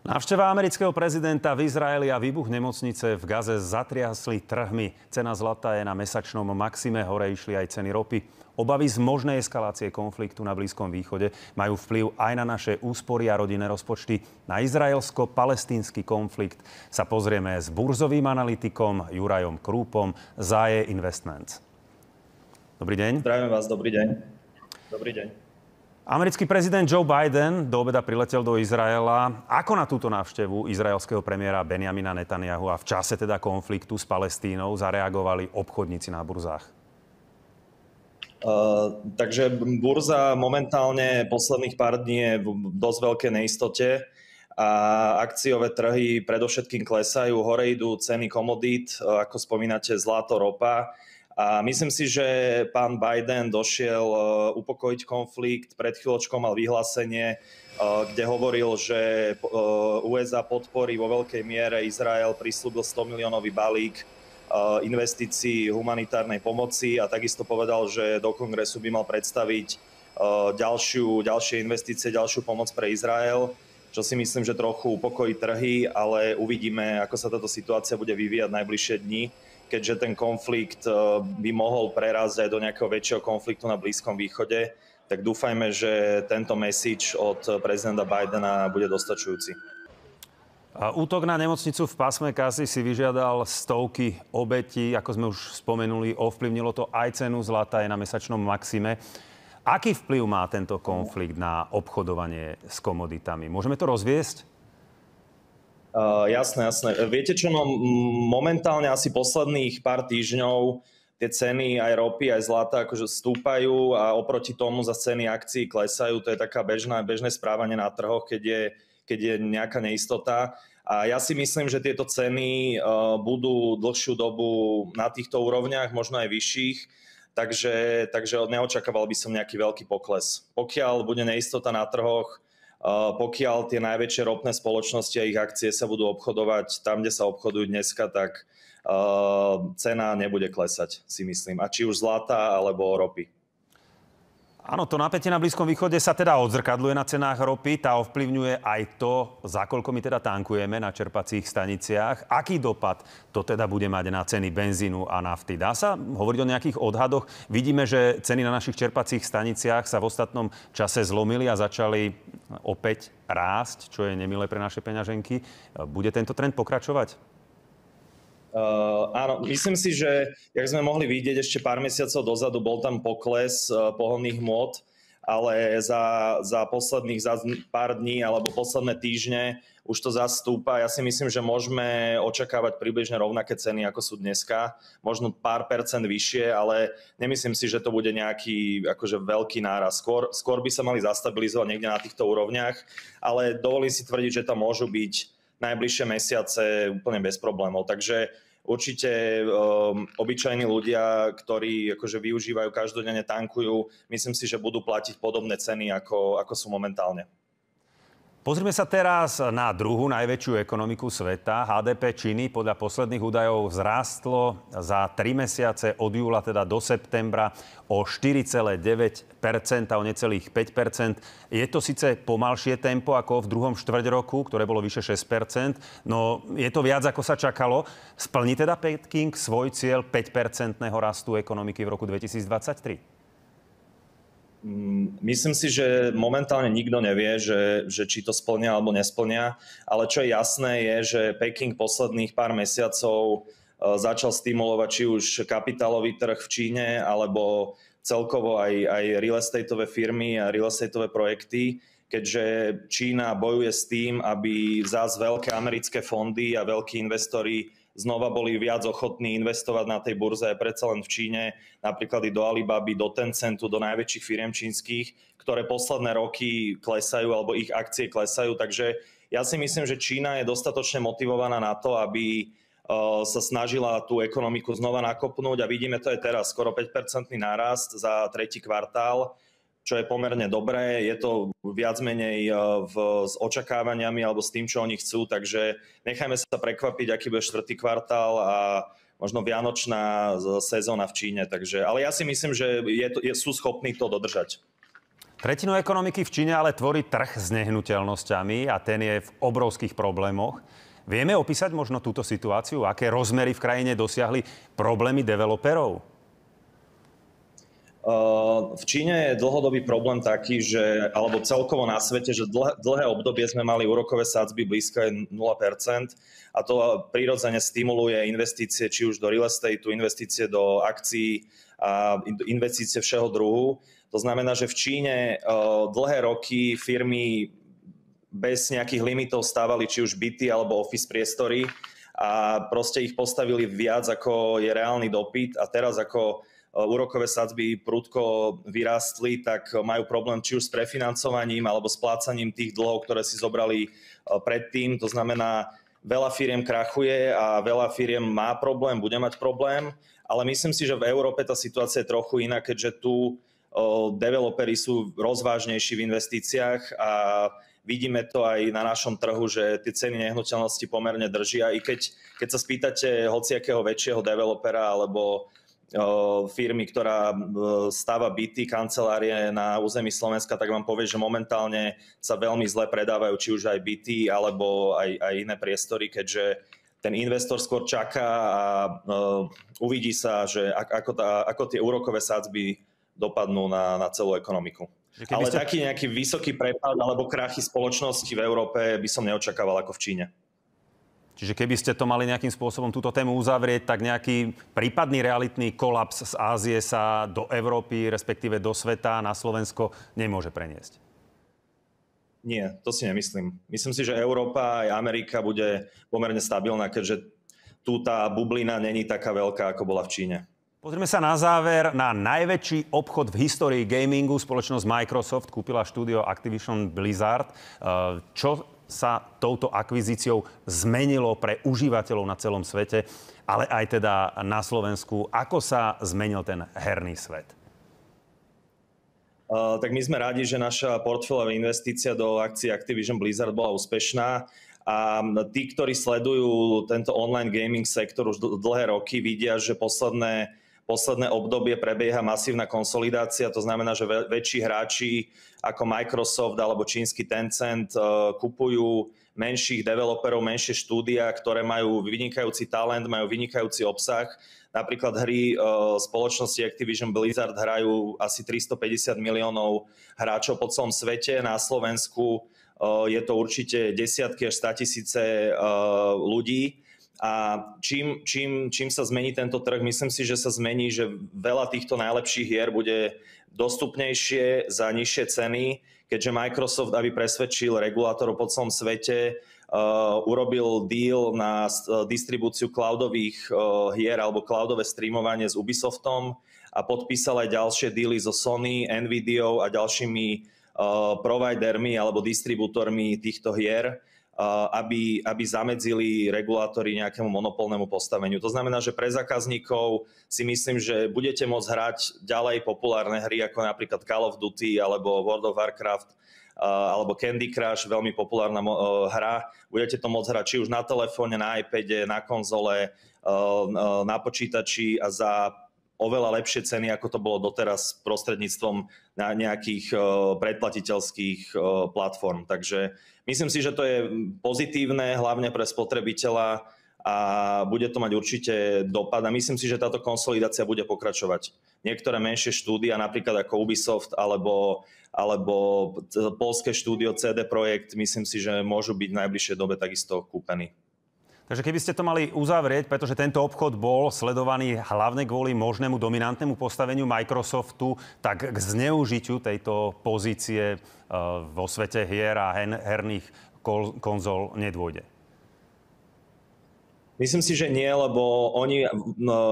Návšteva amerického prezidenta v Izraeli a výbuch nemocnice v Gaze zatriasli trhmi. Cena zlata je na mesačnom maxime, hore išli aj ceny ropy. Obavy z možnej eskalácie konfliktu na Blízkom východe majú vplyv aj na naše úspory a rodinné rozpočty. Na izraelsko-palestínsky konflikt sa pozrieme s burzovým analytikom Jurajom Krúpom z AE Investments. Dobrý deň. Zdravím vás, dobrý deň. Dobrý deň. Americký prezident Joe Biden do obeda priletel do Izraela. Ako na túto návštevu izraelského premiéra Benjamina Netanjahu a v čase teda konfliktu s Palestínou zareagovali obchodníci na burzách? Takže burza momentálne posledných pár dní je v dosť veľkej neistote a akciové trhy predovšetkým klesajú. Hore idú ceny komodít, ako spomínate, zlato, ropa. A myslím si, že pán Biden došiel upokojiť konflikt. Pred chvíľočkou mal vyhlásenie, kde hovoril, že USA podporí vo veľkej miere Izrael, prisľúbil 100 miliónový balík investícií humanitárnej pomoci a takisto povedal, že do kongresu by mal predstaviť ďalšie investície, ďalšiu pomoc pre Izrael, čo si myslím, že trochu upokojí trhy, ale uvidíme, ako sa táto situácia bude vyvíjať najbližšie dni, keďže ten konflikt by mohol prerásť aj do nejakého väčšieho konfliktu na Blízkom východe, tak dúfajme, že tento message od prezidenta Bidena bude dostačujúci. Útok na nemocnicu v pásme Gazy si vyžiadal stovky obetí. Ako sme už spomenuli, ovplyvnilo to aj cenu zlata, je na mesačnom maxime. Aký vplyv má tento konflikt na obchodovanie s komoditami? Môžeme to rozviesť? Jasné. Viete čo, momentálne asi posledných pár týždňov tie ceny aj ropy, aj zlata akože stúpajú a oproti tomu za ceny akcií klesajú. To je taká bežné správanie na trhoch, keď je nejaká neistota. A ja si myslím, že tieto ceny budú dlhšiu dobu na týchto úrovniach, možno aj vyšších. Takže neočakával by som nejaký veľký pokles. Pokiaľ bude neistota na trhoch, pokiaľ tie najväčšie ropné spoločnosti a ich akcie sa budú obchodovať tam, kde sa obchodujú dneska, tak cena nebude klesať, si myslím. A či už zlata alebo ropy. Áno, to napätie na Blízkom východe sa teda odzrkadluje na cenách ropy. Tá ovplyvňuje aj to, za koľko my teda tankujeme na čerpacích staniciach. Aký dopad to teda bude mať na ceny benzínu a nafty? Dá sa hovoriť o nejakých odhadoch? Vidíme, že ceny na našich čerpacích staniciach sa v ostatnom čase zlomili a začali opäť rásť, čo je nemilé pre naše peňaženky. Bude tento trend pokračovať? Áno, myslím si, že jak sme mohli vidieť ešte pár mesiacov dozadu, bol tam pokles pohonných hmôt, ale za posledných pár dní alebo posledné týždne už to zastúpa. Ja si myslím, že môžeme očakávať približne rovnaké ceny, ako sú dneska. Možno pár percent vyššie, ale nemyslím si, že to bude nejaký akože veľký náraz. Skôr by sa mali zastabilizovať niekde na týchto úrovniach, ale dovolím si tvrdiť, že tam môžu byť najbližšie mesiace úplne bez problémov. Takže určite obyčajní ľudia, ktorí akože využívajú každodenne, tankujú, myslím si, že budú platiť podobné ceny, ako sú momentálne. Pozrime sa teraz na druhú najväčšiu ekonomiku sveta. HDP Číny podľa posledných údajov vzrástlo za 3 mesiace od júla teda do septembra o 4,9%, o necelých 5%. Je to síce pomalšie tempo ako v druhom štvrťroku, ktoré bolo vyše 6%, no je to viac ako sa čakalo. Splní teda Peking svoj cieľ 5% rastu ekonomiky v roku 2023? Myslím si, že momentálne nikto nevie, že či to splnia alebo nesplnia, ale čo je jasné je, že Peking posledných pár mesiacov začal stimulovať či už kapitálový trh v Číne alebo celkovo aj real estateové firmy a real estateové projekty, keďže Čína bojuje s tým, aby zás veľké americké fondy a veľkí investori znova boli viac ochotní investovať na tej burze aj predsa len v Číne, napríklad i do Alibaby, do Tencentu, do najväčších firiem čínskych, ktoré posledné roky klesajú alebo ich akcie klesajú. Takže ja si myslím, že Čína je dostatočne motivovaná na to, aby sa snažila tú ekonomiku znova nakopnúť a vidíme to aj teraz, skoro 5% nárast za tretí kvartál, čo je pomerne dobré. Je to viac menej s očakávaniami alebo s tým, čo oni chcú, takže nechajme sa prekvapiť, aký bude štvrtý kvartál a možno vianočná sezóna v Číne. Takže, ale ja si myslím, že sú schopní to dodržať. Tretinu ekonomiky v Číne ale tvorí trh s nehnuteľnosťami a ten je v obrovských problémoch. Vieme opísať možno túto situáciu? Aké rozmery v krajine dosiahli problémy developerov? V Číne je dlhodobý problém taký, že, alebo celkovo na svete, že dlhé obdobie sme mali úrokové sadzby blízko 0% a to prirodzene stimuluje investície, či už do real estate, investície do akcií a investície všeho druhu. To znamená, že v Číne dlhé roky firmy bez nejakých limitov stávali či už byty alebo office priestory a proste ich postavili viac, ako je reálny dopyt a teraz ako úrokové sadzby prudko vyrástli, tak majú problém či už s prefinancovaním alebo splácaním tých dlhov, ktoré si zobrali predtým. To znamená, veľa firiem krachuje a veľa firiem má problém, bude mať problém, ale myslím si, že v Európe tá situácia je trochu iná, keďže tu developeri sú rozvážnejší v investíciách a vidíme to aj na našom trhu, že tie ceny nehnuteľnosti pomerne držia. I keď sa spýtate hociakého väčšieho developera alebo firmy, ktorá stáva byty, kancelárie na území Slovenska, tak vám povie, že momentálne sa veľmi zle predávajú či už aj byty alebo aj iné priestory, keďže ten investor skôr čaká a uvidí sa, že ako tie úrokové sadzby dopadnú na celú ekonomiku. Ale taký nejaký vysoký prepad alebo krachy spoločnosti v Európe by som neočakával ako v Číne. Čiže keby ste to mali nejakým spôsobom túto tému uzavrieť, tak nejaký prípadný realitný kolaps z Ázie sa do Európy, respektíve do sveta, na Slovensko nemôže preniesť? Nie, to si nemyslím. Myslím si, že Európa aj Amerika bude pomerne stabilná, keďže tu tá bublina není taká veľká, ako bola v Číne. Pozrime sa na záver na najväčší obchod v histórii gamingu. Spoločnosť Microsoft kúpila štúdio Activision Blizzard. Čo sa touto akvizíciou zmenilo pre užívateľov na celom svete, ale aj teda na Slovensku? Ako sa zmenil ten herný svet? Tak my sme radi, že naša portfóliová investícia do akcií Activision Blizzard bola úspešná a tí, ktorí sledujú tento online gaming sektor už dlhé roky, vidia, že posledné obdobie prebieha masívna konsolidácia, to znamená, že väčší hráči ako Microsoft alebo čínsky Tencent kupujú menších developerov, menšie štúdia, ktoré majú vynikajúci talent, majú vynikajúci obsah. Napríklad hry spoločnosti Activision Blizzard hrajú asi 350 miliónov hráčov po celom svete. Na Slovensku je to určite desiatky až 100 000 ľudí. A čím sa zmení tento trh? Myslím si, že sa zmení, že veľa týchto najlepších hier bude dostupnejšie za nižšie ceny, keďže Microsoft, aby presvedčil regulátorov po celom svete, urobil deal na distribúciu cloudových hier alebo cloudové streamovanie s Ubisoftom a podpísal aj ďalšie deally so Sony, Nvidiou a ďalšími providermi alebo distribútormi týchto hier, aby zamedzili regulátori nejakému monopolnému postaveniu. To znamená, že pre zákazníkov si myslím, že budete môcť hrať ďalej populárne hry ako napríklad Call of Duty alebo World of Warcraft alebo Candy Crush, veľmi populárna hra. Budete to môcť hrať či už na telefóne, na iPade, na konzole, na počítači a za oveľa lepšie ceny, ako to bolo doteraz prostredníctvom nejakých predplatiteľských platform. Takže myslím si, že to je pozitívne, hlavne pre spotrebiteľa a bude to mať určite dopad. A myslím si, že táto konsolidácia bude pokračovať. Niektoré menšie štúdia, napríklad ako Ubisoft alebo poľské štúdio CD Projekt, myslím si, že môžu byť v najbližšej dobe takisto kúpení. Takže keby ste to mali uzavrieť, pretože tento obchod bol sledovaný hlavne kvôli možnému dominantnému postaveniu Microsoftu, tak k zneužitiu tejto pozície vo svete hier a herných konzol nedôjde. Myslím si, že nie, lebo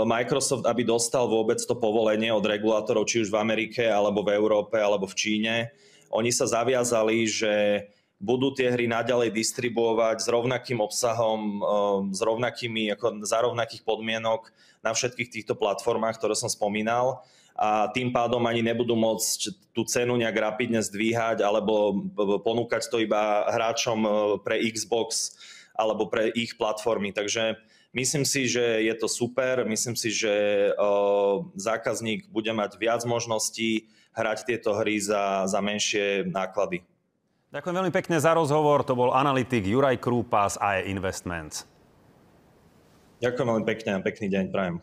Microsoft, aby dostal vôbec to povolenie od regulátorov, či už v Amerike, alebo v Európe, alebo v Číne, oni sa zaviazali, že budú tie hry naďalej distribuovať s rovnakým obsahom, za rovnakých podmienok na všetkých týchto platformách, ktoré som spomínal. A tým pádom ani nebudú môcť tú cenu nejak rapidne zdvíhať alebo ponúkať to iba hráčom pre Xbox alebo pre ich platformy. Takže myslím si, že je to super. Myslím si, že zákazník bude mať viac možností hrať tieto hry za menšie náklady. Ďakujem veľmi pekne za rozhovor. To bol analytik Juraj Krúpa z AE Investments. Ďakujem veľmi pekne a pekný deň prajem.